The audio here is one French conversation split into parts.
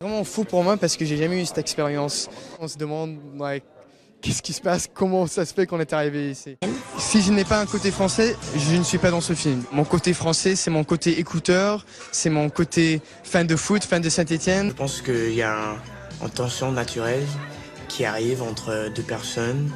Vraiment fou pour moi parce que j'ai jamais eu cette expérience. On se demande, qu'est-ce qui se passe, comment ça se fait qu'on est arrivé ici. Si je n'ai pas un côté français, je ne suis pas dans ce film. Mon côté français, c'est mon côté écouteur, c'est mon côté fan de foot, fan de Saint-Étienne. Je pense qu'il y a une tension naturelle qui arrive entre deux personnes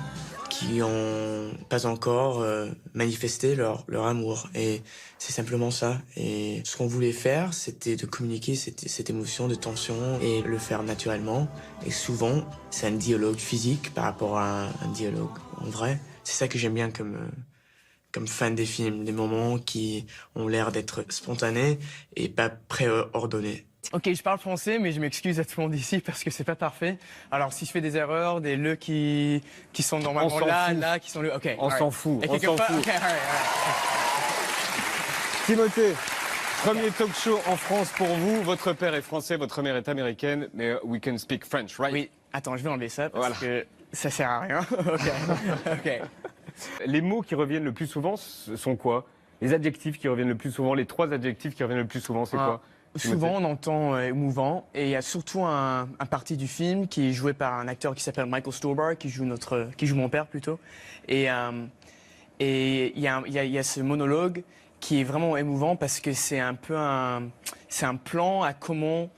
qui n'ont pas encore manifesté leur amour. Et c'est simplement ça. Et ce qu'on voulait faire, c'était de communiquer cette émotion de tension et le faire naturellement. Et souvent, c'est un dialogue physique par rapport à un dialogue en vrai. C'est ça que j'aime bien comme fan des films, des moments qui ont l'air d'être spontanés et pas préordonnés. Ok, je parle français, mais je m'excuse à tout le monde ici parce que c'est pas parfait. Alors, si je fais des erreurs, des le qui sont normalement là, qui sont le. Ok. On s'en fout, Et on s'en fout. Okay, all right. Timothée, premier talk show en France pour vous. Votre père est français, votre mère est américaine, mais we can speak French, right? Oui. Attends, je vais enlever ça parce Voilà. que ça sert à rien. Ok. Les mots qui reviennent le plus souvent ce sont quoi? Les adjectifs qui reviennent le plus souvent, les trois adjectifs qui reviennent le plus souvent, c'est quoi? Souvent, on entend émouvant, et il y a surtout un parti du film qui est joué par un acteur qui s'appelle Michael Stuhlbarg, qui joue mon père plutôt. Et il y a ce monologue qui est vraiment émouvant parce que c'est un peu un plan à comment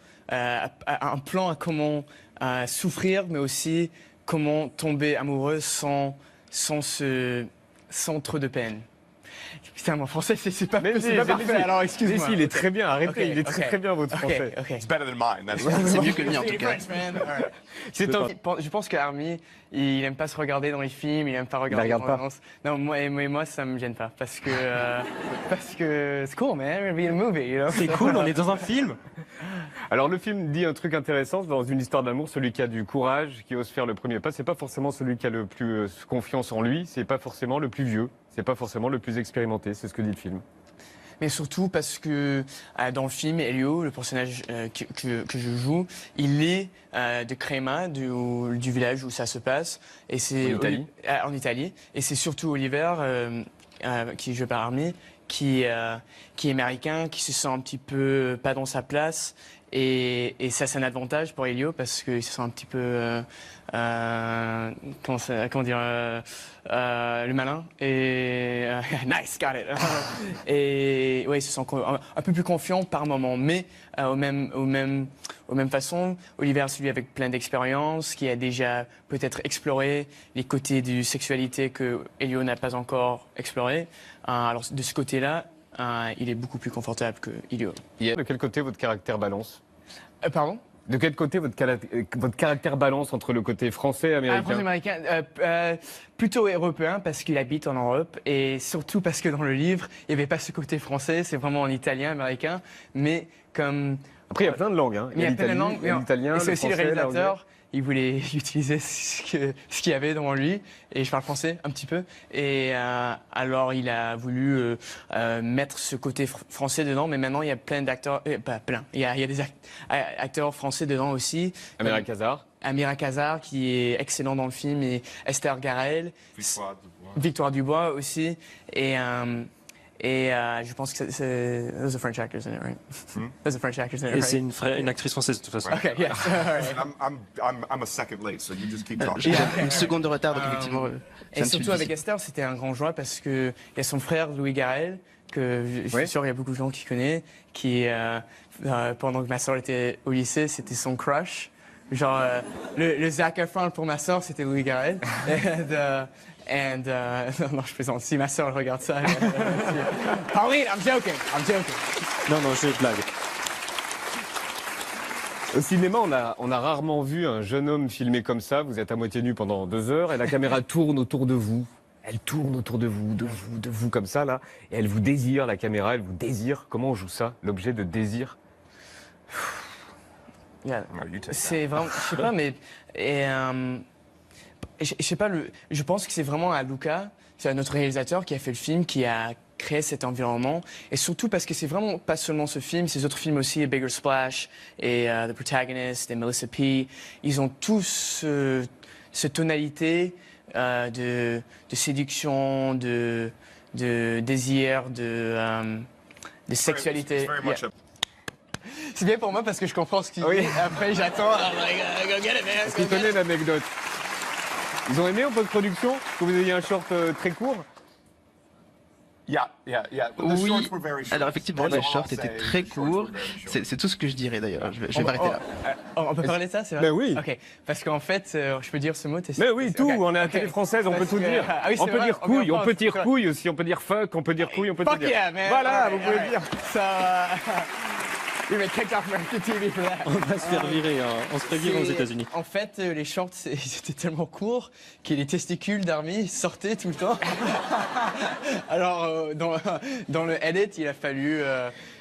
souffrir, mais aussi comment tomber amoureux sans trop de peine. Putain, mon français, c'est pas parfait, alors excuse-moi. Mais si, il est très bien, arrêtez, Okay, il est très bien votre français. Okay. It's better than mine. That's C'est mieux que le mien en tout cas. Je pense qu'Army, il aime pas se regarder dans les films, il aime pas regarder. regarde pas. Non, moi, ça me gêne pas parce que c'est cool, man. We're being a movie, you know. C'est cool, on est dans un film. Alors le film dit un truc intéressant dans une histoire d'amour, celui qui a du courage, qui ose faire le premier pas, c'est pas forcément celui qui a le plus confiance en lui, c'est pas forcément le plus vieux, c'est pas forcément le plus expérimenté, c'est ce que dit le film. Mais surtout parce que dans le film, Elio, le personnage que je joue, il est de Crema, du village où ça se passe. Et c'est En Italie. Et c'est surtout Oliver, qui est joué par Armie, qui est américain, qui se sent un petit peu pas dans sa place. Et ça, c'est un avantage pour Elio parce qu'il se sent un petit peu, comment dire, le malin. Et nice, got it. Et ouais, il se sent un peu plus confiant par moment, mais aux mêmes façons, Oliver, celui avec plein d'expérience, qui a déjà peut-être exploré les côtés de sexualité que Elio n'a pas encore exploré. Alors de ce côté-là, il est beaucoup plus confortable que Elio. De quel côté votre caractère balance? Pardon? De quel côté votre caractère balance entre le côté français et américain? Français-américain, plutôt européen parce qu'il habite en Europe et surtout parce que dans le livre, il n'y avait pas ce côté français, c'est vraiment en italien, américain, mais comme... Après, il y a plein de langues. Hein. Il y a plein de langues, il y a l'italien, et c'est le aussi le français, réalisateur. l'anglais. Il voulait utiliser ce qu'il y avait devant lui, et je parle français un petit peu. Et alors il a voulu mettre ce côté français dedans, mais maintenant il y a plein d'acteurs, pas plein. Il y a des acteurs français dedans aussi. Amira Kazar. Amira Kazar qui est excellent dans le film, et Esther Garel, Victoire Dubois aussi, et je pense que c'est those are French actors in it, right? Those are French actors in it, Et right? c'est une actrice française de toute façon. Okay, yes. All right. I'm a second late, so you just keep talking. J'ai une seconde de retard, donc effectivement. Et surtout avec Esther, c'était un grand joie parce que il y a son frère Louis Garrel, que je suis sûr il y a beaucoup de gens qui connaissent, qui pendant que ma soeur était au lycée, c'était son crush. Genre le Zac Efron pour ma soeur, c'était Louis Garrel. Non, je plaisante. Si ma soeur regarde ça, Pauline, I'm joking. Non, je blague. Au cinéma, on a rarement vu un jeune homme filmé comme ça. Vous êtes à moitié nu pendant 2 heures et la caméra tourne autour de vous. Elle tourne autour de vous, de vous comme ça, là. Et elle vous désire, la caméra, elle vous désire. Comment on joue ça, l'objet de désir? C'est vraiment, je sais pas, mais je sais pas, je pense que c'est vraiment à Luca, c'est notre réalisateur qui a fait le film, qui a créé cet environnement, et surtout parce que c'est vraiment pas seulement ce film, ces autres films aussi, Bigger Splash et The Protagonist et Melissa P. Ils ont tous cette tonalité de séduction, de désir, de sexualité. C'est bien pour moi parce que je comprends ce qu'il Oui. dit. Après, j'attends. I'm like, go get it, man. Est-ce qu'il connaît l'anecdote? Ils ont aimé en post-production que vous ayez un short très court? Yeah. But the Oui. shorts were very short. Alors effectivement, That's les all shorts I'll étaient say. très The shorts were courts. very short. C'est tout ce que je dirais d'ailleurs. Je vais m'arrêter là. On peut parler de ça, c'est vrai? Ben oui. Ok, parce qu'en fait, je peux dire ce mot. Mais oui, tout, Ok. on est à la Ok. télé française, on peut Parce tout que- dire. Ah oui, On c'est peut vrai, dire on couille, peut on peut dire pas- couille aussi, on peut dire fuck, on peut dire couille, on peut tout Fuck dire. yeah, man. Voilà, Alright, vous pouvez alright. dire. Ça. Il m'a kicked off my TV for that. On va se faire virer, hein. On se fait virer aux C'est- États-Unis. En fait, les shorts, ils étaient tellement courts que les testicules d'Army sortaient tout le temps. Alors, dans le edit, il a fallu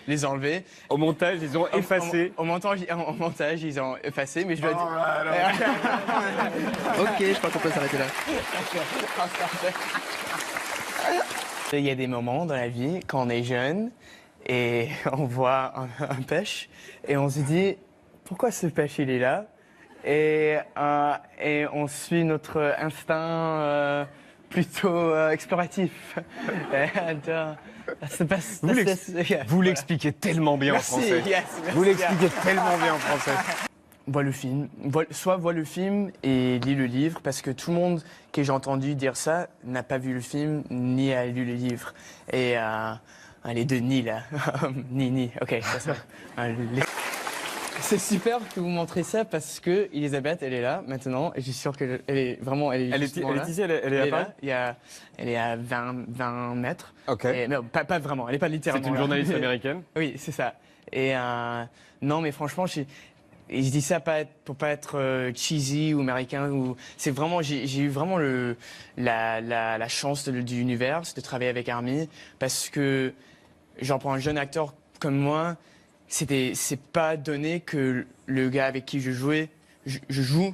les enlever. Au montage, ils ont effacé. Au montage, ils ont effacé, mais je dois dire. Alright, Ok, je crois qu'on peut s'arrêter là. Il y a des moments dans la vie, quand on est jeune, et on voit un pêche, et on se dit, pourquoi ce pêche il est là? Et on suit notre instinct plutôt exploratif. Vous l'expliquez tellement bien en Merci, français. yes, merci. Vous l'expliquez tellement bien en français. Vois le film, soit vois le film et lis le livre, parce que tout le monde que j'ai entendu dire ça n'a pas vu le film ni a lu le livre. Et les deux ni là, ni, ok. C'est super que vous montrez ça parce que Elisabeth, elle est là maintenant et je suis sûr qu'elle est vraiment, elle est Elle justement là. est ici, elle est Elle à est Paris. là, elle est à 20 mètres. Ok. Et, non, pas vraiment, elle est pas C'est littéralement une là. journaliste américaine. Oui, c'est ça. Et non, mais franchement, je dis ça pour pas être cheesy ou américain. C'est vraiment, j'ai eu vraiment la chance du univers de travailler avec Army parce que, genre, pour un jeune acteur comme moi, c'est pas donné que le gars avec qui je joue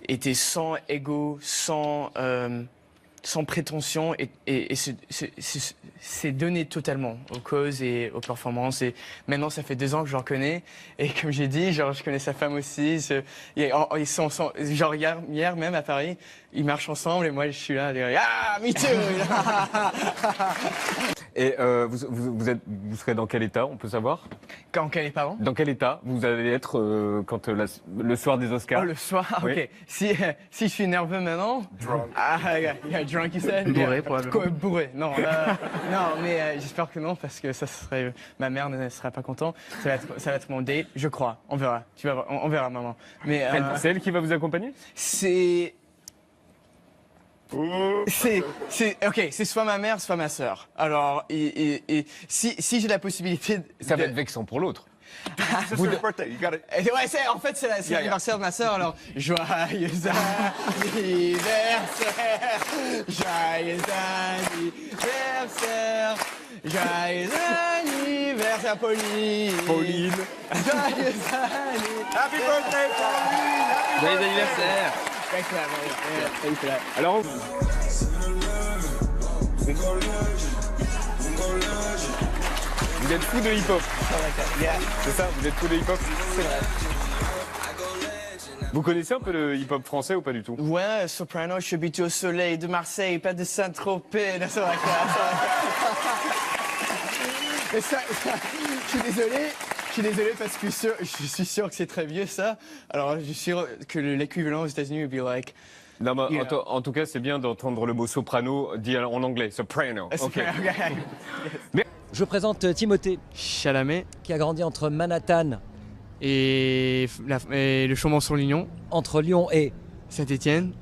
était sans ego, sans prétention et c'est donné totalement aux causes et aux performances. Et maintenant, ça fait 2 ans que je le connais. Et comme j'ai dit, genre, je connais sa femme aussi. Ils sont genre hier même à Paris, ils marchent ensemble et moi, je suis là. Ah, me too! Et vous serez dans quel état, on peut savoir? Quand quel est parent? Dans quel état vous allez être quand le soir des Oscars? Oh, le soir, Oui. ok. Si je suis nerveux maintenant. Drunk. Ah, yeah, drunk, you said? Bourré, Yeah. probablement. Quoi, bourré, non. Non, mais j'espère que non, parce que ça serait. Ma mère ne serait pas contente. Ça va être mon date, je crois. On verra. Tu vas voir, on verra, maman. Mais C'est elle qui va vous accompagner? c'est. Ok, c'est soit ma mère, soit ma sœur. Alors, si j'ai la possibilité. Ça va être vexant pour l'autre. It's your birthday. You gotta. Ouais, en fait, c'est Yeah, l'anniversaire de ma sœur, alors joyeux anniversaire, joyeux anniversaire, joyeux anniversaire, Pauline. Pauline. Joyeux anniversaire. Happy birthday, Pauline! Happy Joyeux anniversaire. Thanks for that. Alors, vous êtes fou de hip-hop. Yeah, C'est ça, vous êtes fou de hip-hop. c'est vrai. Vous connaissez un peu le hip-hop français ou pas du tout? Ouais, Soprano, je suis habitué au soleil de Marseille, pas de Saint-Tropez. Non, c'est vrai que ça, je suis désolé parce que je suis sûr que c'est très vieux ça. Alors, je suis sûr que l'équivalent aux États-Unis would be like. Non, mais Yeah. en tout cas, c'est bien d'entendre le mot soprano dit en anglais. Soprano. Ok. Je présente Timothée, Chalamet qui a grandi entre Manhattan, et le Chaumont-sur-Lignon, entre Lyon et Saint-Étienne,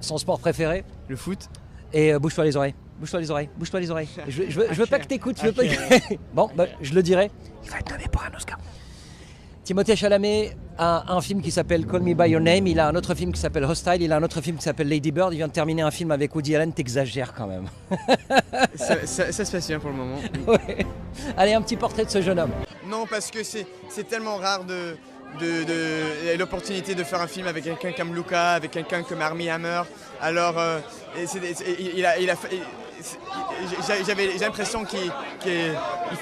son sport préféré. le foot. Et bouge-toi les oreilles. Bouge-toi les oreilles. Bouge-toi les oreilles. Je veux pas que t'écoutes. Je veux pas Ok. que... Bon, bah, je le dirai. Il va être nommé pour un Oscar. Timothée Chalamet a un film qui s'appelle Call Me By Your Name. Il a un autre film qui s'appelle Hostile. Il a un autre film qui s'appelle Lady Bird. Il vient de terminer un film avec Woody Allen. T'exagères quand même. Ça se passe bien pour le moment. Ouais. Allez, un petit portrait de ce jeune homme. Non, parce que c'est tellement rare de l'opportunité de faire un film avec quelqu'un comme Luca, avec quelqu'un comme Armie Hammer. Alors, j'ai l'impression qu'il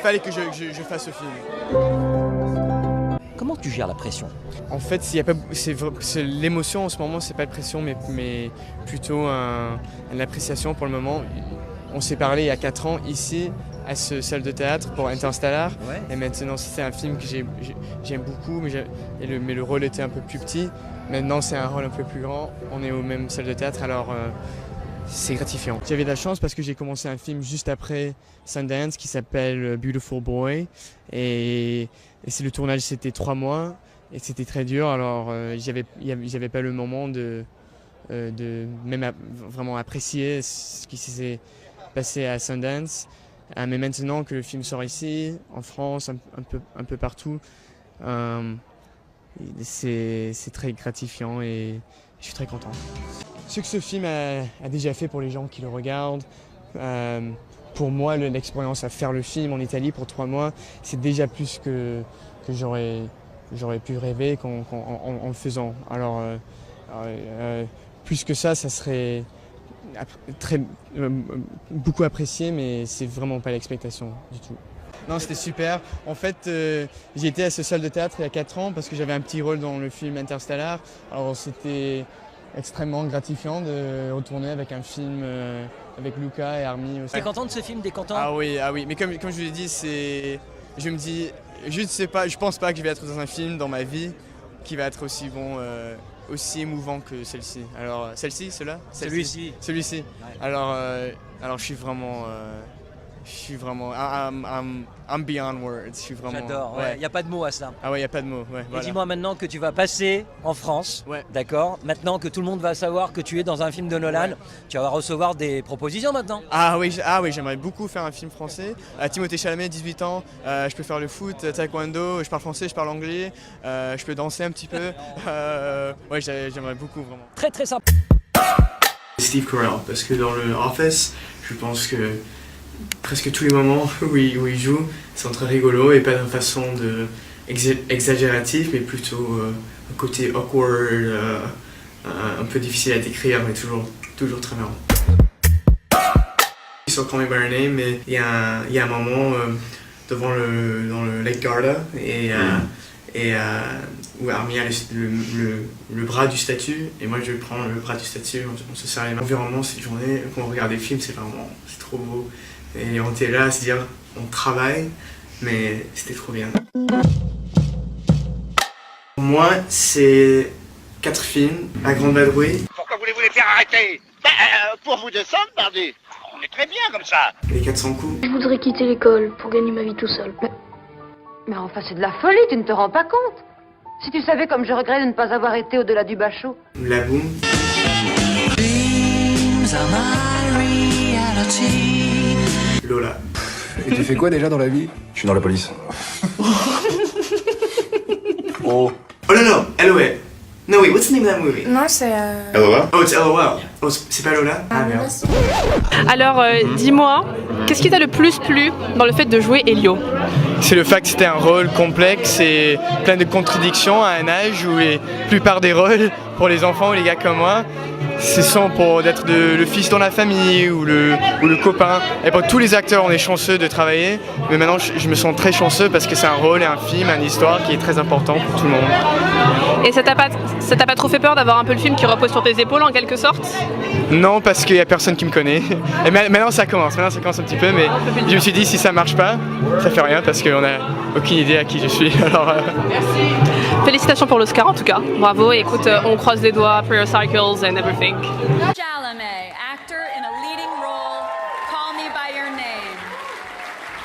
fallait que je fasse ce film. Comment tu gères la pression? En fait, c'est l'émotion en ce moment, c'est pas de pression, mais plutôt une appréciation pour le moment. On s'est parlé il y a 4 ans ici à ce salle de théâtre pour Interstellar. Ouais. Et maintenant, c'est un film que j'aime beaucoup, mais le rôle était un peu plus petit. Maintenant, c'est un rôle un peu plus grand. On est au même salle de théâtre, alors c'est gratifiant. J'avais de la chance parce que j'ai commencé un film juste après Sundance qui s'appelle Beautiful Boy. Et le tournage, c'était 3 mois et c'était très dur. Alors, j'avais pas le moment de même vraiment apprécier ce qui s'est passé à Sundance. Mais maintenant que le film sort ici, en France, un peu partout, c'est très gratifiant et je suis très content. Ce que ce film a déjà fait pour les gens qui le regardent, pour moi, l'expérience à faire le film en Italie pour 3 mois, c'est déjà plus que j'aurais pu rêver en le faisant. Alors, plus que ça serait beaucoup apprécié, mais c'est vraiment pas l'expectation du tout. Non, c'était super. En fait, j'ai été à ce salle de théâtre il y a 4 ans parce que j'avais un petit rôle dans le film Interstellar. Alors c'était extrêmement gratifiant de retourner avec un film avec Luca et Armie aussi. T'es content de ce film, t'es content? Ah oui. Mais comme je vous l'ai dit, je me dis, je pense pas que je vais être dans un film dans ma vie qui va être aussi bon, aussi émouvant que celle-ci. Alors, celui-ci. Ouais. Alors je suis vraiment, I'm beyond words. Je suis vraiment. J'adore, il n'y a pas de mots à ça. Ah ouais, il n'y a pas de mots. Ouais, Et voilà. dis-moi maintenant que tu vas passer en France, Ouais. d'accord? Maintenant que tout le monde va savoir que tu es dans un film de Nolan, Ouais. tu vas recevoir des propositions maintenant. Ah oui, j'aimerais beaucoup faire un film français. Timothée Chalamet, 18 ans, je peux faire le foot, taekwondo, je parle français, je parle anglais, je peux danser un petit peu. Ouais, j'aimerais beaucoup vraiment. Très très sympa. Steve Carell, parce que dans le Office, je pense que presque tous les moments où il joue sont très rigolos et pas d'une façon exagérative, mais plutôt un côté awkward, un peu difficile à décrire, mais toujours très marrant. Sur Call Me By Your Name, mais il y a un moment dans le Lake Garda où Armie a le bras du statut et moi je prends le bras du statut, on se serre les mains. L'environnement cette journée, quand on regarde des films, c'est trop beau. Et on était là à se dire, on travaille, mais c'était trop bien. Pour moi, c'est 4 films à grande vadrouille. Pourquoi voulez-vous les faire arrêter? Pour vous descendre, pardi. On est très bien comme ça. Les 400 coups. Je voudrais quitter l'école pour gagner ma vie tout seul. Mais enfin, c'est de la folie, tu ne te rends pas compte? Si tu savais comme je regrette de ne pas avoir été au-delà du bachot. La boum. Lola. Et tu fais quoi déjà dans la vie? Je suis dans la police. Oh non, LOL. No wait, what's the name of that movie? Non, c'est... LOL? Oh, it's LOL. Oh, c'est pas Lola? Ah merde. Alors, dis-moi, qu'est-ce qui t'a le plus plu dans le fait de jouer Elio? C'est le fait que c'était un rôle complexe et plein de contradictions à un âge où la plupart des rôles pour les enfants ou les gars comme moi, ce sont pour d'être le fils dans la famille ou le copain. Et pour tous les acteurs, on est chanceux de travailler, mais maintenant je me sens très chanceux parce que c'est un rôle et un film, une histoire qui est très important pour tout le monde. Et ça t'a pas trop fait peur d'avoir un peu le film qui repose sur tes épaules en quelque sorte? Non, parce qu'il n'y a personne qui me connaît. Et maintenant ça commence un petit peu, mais je me suis dit si ça marche pas, ça fait rien parce qu'on n'a aucune idée à qui je suis. Alors, Félicitations pour l'Oscar en tout cas, bravo, et écoute, on croise les doigts for your cycles and everything. Chalamet, actor in a leading role, Call Me By Your Name.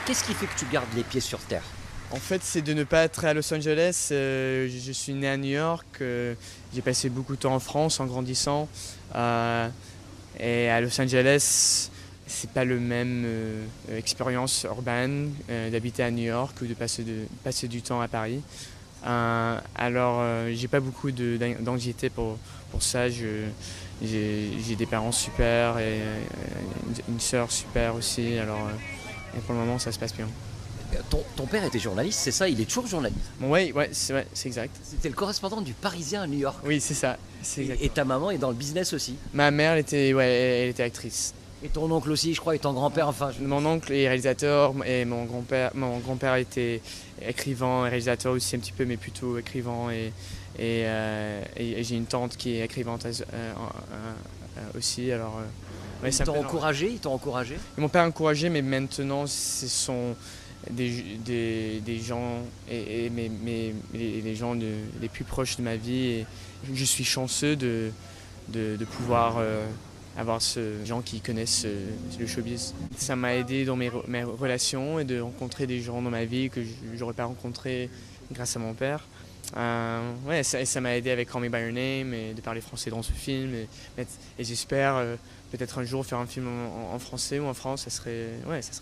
Qu'est-ce qui fait que tu gardes les pieds sur terre? En fait, c'est de ne pas être à Los Angeles. Je suis né à New York. J'ai passé beaucoup de temps en France en grandissant. Et à Los Angeles, c'est pas le même expérience urbaine d'habiter à New York ou de passer du temps à Paris. Alors, j'ai pas beaucoup d'anxiété pour ça. J'ai des parents super et une sœur super aussi. Alors, et pour le moment, ça se passe bien. Ton père était journaliste, c'est ça? Il est toujours journaliste? Ouais, c'est exact. C'était le correspondant du Parisien à New York. Oui, c'est ça. Et ta maman est dans le business aussi? Ma mère, elle était actrice. Et ton oncle aussi, je crois, et ton grand-père, enfin... Mon oncle est réalisateur et mon grand-père était écrivain et réalisateur aussi un petit peu, mais plutôt écrivain. Et j'ai une tante qui est écrivante aussi. Alors, Ouais, Ils t'ont encouragé, ils t'ont encouragé. Ils m'ont pas encouragé, mais maintenant, ce sont des gens et les gens les plus proches de ma vie. Et je suis chanceux de pouvoir avoir ces gens qui connaissent le showbiz. Ça m'a aidé dans mes relations et de rencontrer des gens dans ma vie que j'aurais pas rencontrés grâce à mon père. Ouais, ça m'a aidé avec Call Me By Your Name et de parler français dans ce film. Et j'espère peut-être un jour faire un film en français ou en France, ça serait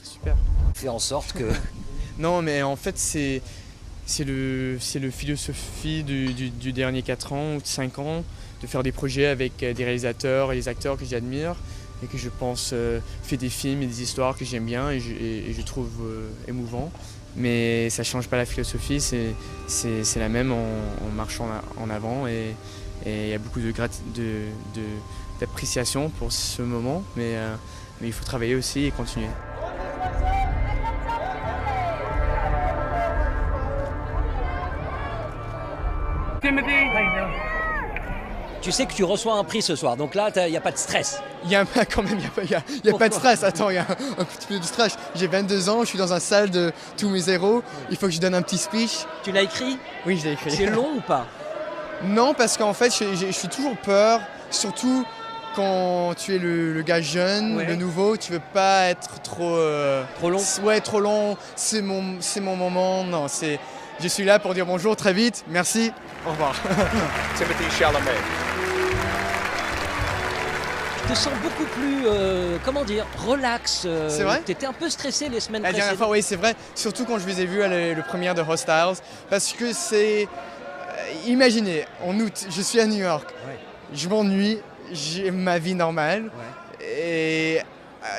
super. Fais en sorte que... Non, mais en fait, c'est le philosophie du dernier 4 ans ou 5 ans, de faire des projets avec des réalisateurs et des acteurs que j'admire et que je pense fait des films et des histoires que j'aime bien et je trouve émouvants. Mais ça ne change pas la philosophie, c'est la même en marchant en avant et il y a beaucoup d'appréciation pour ce moment, mais il faut travailler aussi et continuer. Tu sais que tu reçois un prix ce soir, donc là, il n'y a pas de stress. Il y a quand même, il y a pas de stress. Attends, il y a un petit peu de stress. J'ai 22 ans, je suis dans une salle de tous mes héros. Il faut que je donne un petit speech. Tu l'as écrit? Oui, je l'ai écrit. C'est long ou pas? Non, parce qu'en fait, je suis toujours peur, surtout quand tu es le gars jeune, le nouveau, tu veux pas être trop long. Ouais, trop long. C'est mon moment. Non, je suis là pour dire bonjour très vite. Merci. Au revoir. Timothée Chalamet. Je te sens beaucoup plus, comment dire, relax. C'est vrai? Tu étais un peu stressé les semaines La précédentes. dernière fois, oui, c'est vrai. Surtout quand je vous ai vu à le première de Hostiles. Parce que c'est... imaginez, en août, je suis à New York. Ouais. Je m'ennuie, j'ai ma vie normale. Ouais.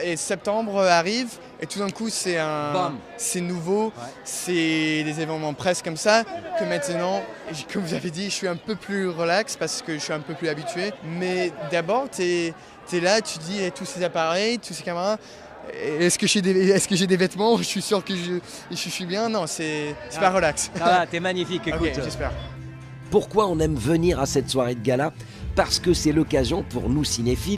Et septembre arrive et tout d'un coup c'est nouveau, c'est des événements presque comme ça que maintenant, comme vous avez dit, je suis un peu plus relax parce que je suis un peu plus habitué. Mais d'abord, t'es là, tu dis tous ces appareils, tous ces caméras. Est-ce que j'ai des vêtements? Je suis sûr que je suis bien. Non, c'est pas relax. Ah, t'es magnifique, écoute. Okay, j'espère. Pourquoi on aime venir à cette soirée de gala? Parce que c'est l'occasion pour nous cinéphiles